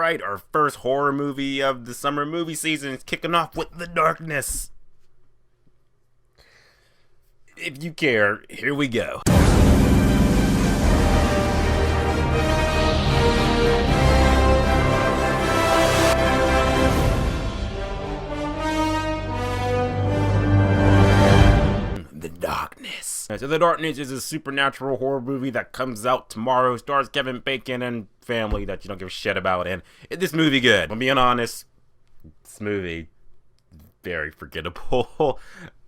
right, our first horror movie of the summer movie season is kicking off with The Darkness. If you care, here we go. The Darkness. So The Darkness is a supernatural horror movie that comes out tomorrow. Stars Kevin Bacon and family that you don't give a shit about. And is this movie good? I'm being honest, this movie very forgettable.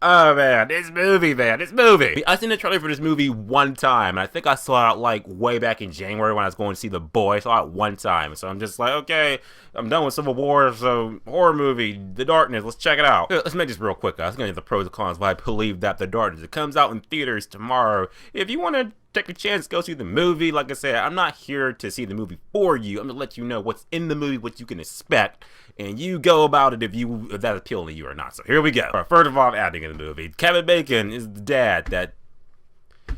Oh man, this movie. I seen the trailer for this movie one time, and I think I saw it like way back in January when I was going to see The Boy. I saw it one time, so I'm just like, okay, I'm done with Civil War, so horror movie, The Darkness, let's check it out. Let's make this real quick. I was gonna get the pros and cons, but I believe that The Darkness, it comes out in theaters tomorrow. If you want to take a chance, go see the movie. Like I said, I'm not here to see the movie for you. I'm gonna let you know what's in the movie, what you can expect, and you go about it if that's appealing to you or not. So here we go. First of all, adding in the movie, Kevin Bacon is the dad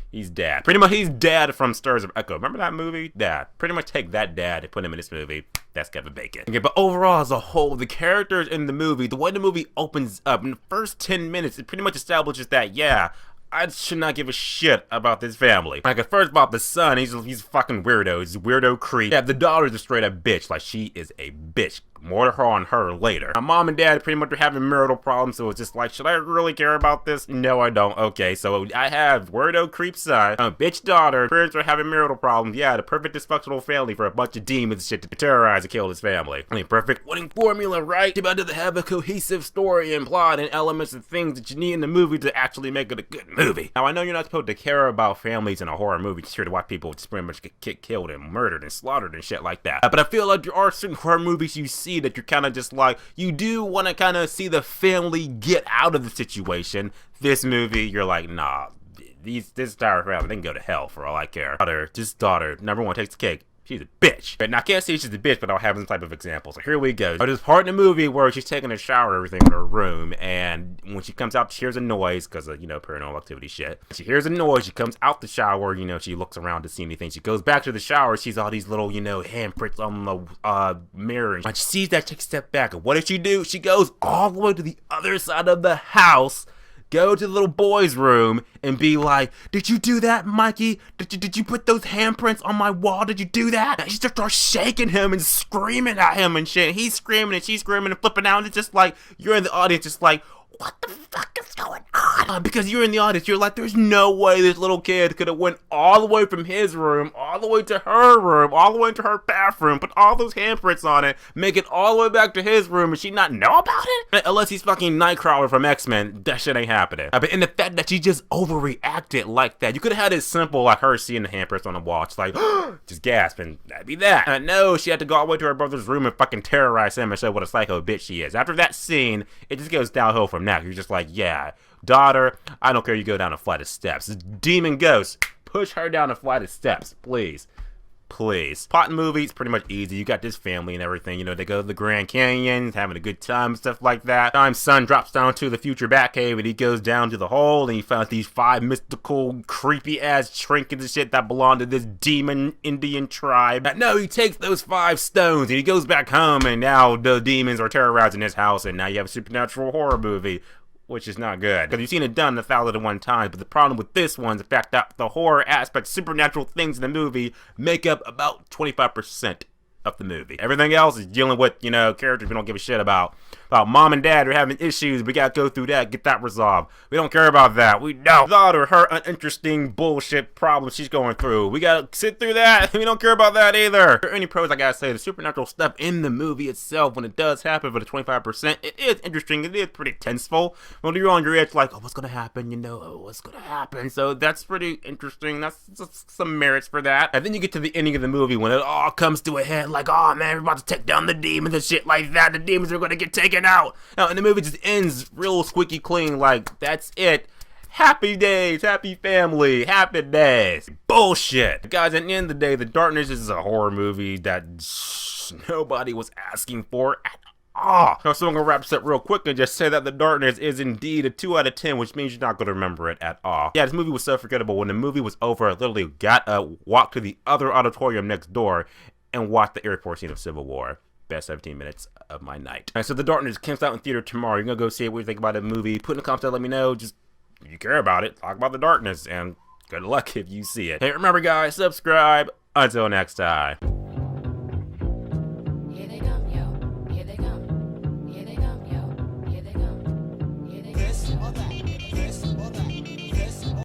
he's dad. Pretty much he's dad from Stirs of Echo. Remember that movie? Dad. Pretty much take that dad and put him in this movie. That's Kevin Bacon. Okay, but overall, as a whole, the characters in the movie, the way the movie opens up, in the first 10 minutes, it pretty much establishes that, yeah, I should not give a shit about this family. Like, at first about the son, he's a fucking weirdo. He's a weirdo creep. Yeah, the daughter's a straight up bitch. Like, she is a bitch. More on her later. My mom and dad pretty much are having marital problems, so it's just like, should I really care about this? No, I don't. Okay, so I have weirdo creep son, a bitch daughter, parents are having marital problems. Yeah, the perfect dysfunctional family for a bunch of demons and shit to terrorize and kill his family. I mean, perfect winning formula, right? About to have a cohesive story and plot and elements and things that you need in the movie to actually make it a good movie. Now, I know you're not supposed to care about families in a horror movie, just here to watch people just pretty much get killed and murdered and slaughtered and shit like that. But I feel like there are certain horror movies you see that you're kind of just like, you do want to kind of see the family get out of the situation. This movie, you're like, nah, this entire family, they can go to hell for all I care. Daughter, number one, takes the cake. She's a bitch. But now I can't say she's a bitch, but I'll have some type of example. So here we go. There's part in the movie where she's taking a shower and everything in her room, and when she comes out, she hears a noise because of, paranormal activity shit. She hears a noise, she comes out the shower, she looks around to see anything. She goes back to the shower, she's all these little, handprints on the mirror. And she sees that, takes a step back, and what does she do? She goes all the way to the other side of the house, go to the little boy's room and be like, did you do that, Mikey? Did you put those handprints on my wall? Did you do that? And she just starts shaking him and screaming at him and shit. He's screaming and she's screaming and flipping out. And it's just like, you're in the audience just like, what the fuck is going on? Because you're in the audience, you're like, there's no way this little kid could have went all the way from his room, all the way to her room, all the way into her bathroom, put all those handprints on it, make it all the way back to his room, and she not know about it? Unless he's fucking Nightcrawler from X-Men, that shit ain't happening. But in the fact that she just overreacted like that, you could have had it simple, like her seeing the handprints on the wall, just like, just gasping, that'd be that. And no, she had to go all the way to her brother's room and fucking terrorize him and show what a psycho bitch she is. After that scene, it just goes downhill from that. You're just like, yeah, daughter, I don't care, you go down a flight of steps. Demon ghost, push her down a flight of steps, please. Plot in movies, pretty much easy. You got this family and everything, they go to the Grand Canyon, having a good time, stuff like that. Son drops down to the future Batcave and he goes down to the hole and he finds these 5 mystical, creepy ass trinkets and shit that belong to this demon Indian tribe. No, he takes those 5 stones and he goes back home and now the demons are terrorizing his house and now you have a supernatural horror movie, which is not good. Because you've seen it done 1,001 times, but the problem with this one is the fact that the horror aspect, supernatural things in the movie make up about 25% of the movie. Everything else is dealing with, characters we don't give a shit about. About mom and dad are having issues, we gotta go through that, get that resolved. We don't care about that. We know daughter, her uninteresting bullshit problems she's going through. We gotta sit through that. We don't care about that either. There are any pros I gotta say, the supernatural stuff in the movie itself, when it does happen for the 25%, it is interesting, it is pretty tenseful. When you're on your edge, like, oh, what's gonna happen, what's gonna happen. So that's pretty interesting. That's just some merits for that. And then you get to the ending of the movie when it all comes to a head, like, oh man, we're about to take down the demons and shit like that. The demons are gonna get taken out. Now, and the movie just ends real squeaky clean, like, that's it. Happy days, happy family, happy days. Bullshit. Guys, at the end of the day, The Darkness is a horror movie that nobody was asking for at all. So I'm gonna wrap this up real quick and just say that The Darkness is indeed a 2 out of 10, which means you're not gonna remember it at all. Yeah, this movie was so forgettable. When the movie was over, I literally got up, walked to the other auditorium next door, and watched the airport scene of Civil War. best 17 minutes of my night. Alright, so The Darkness comes out in theater tomorrow. You're gonna go see it. What do you think about the movie? Put in the comments down, let me know. Just, if you care about it, talk about The Darkness, and good luck if you see it. Hey, remember guys, subscribe. Until next time.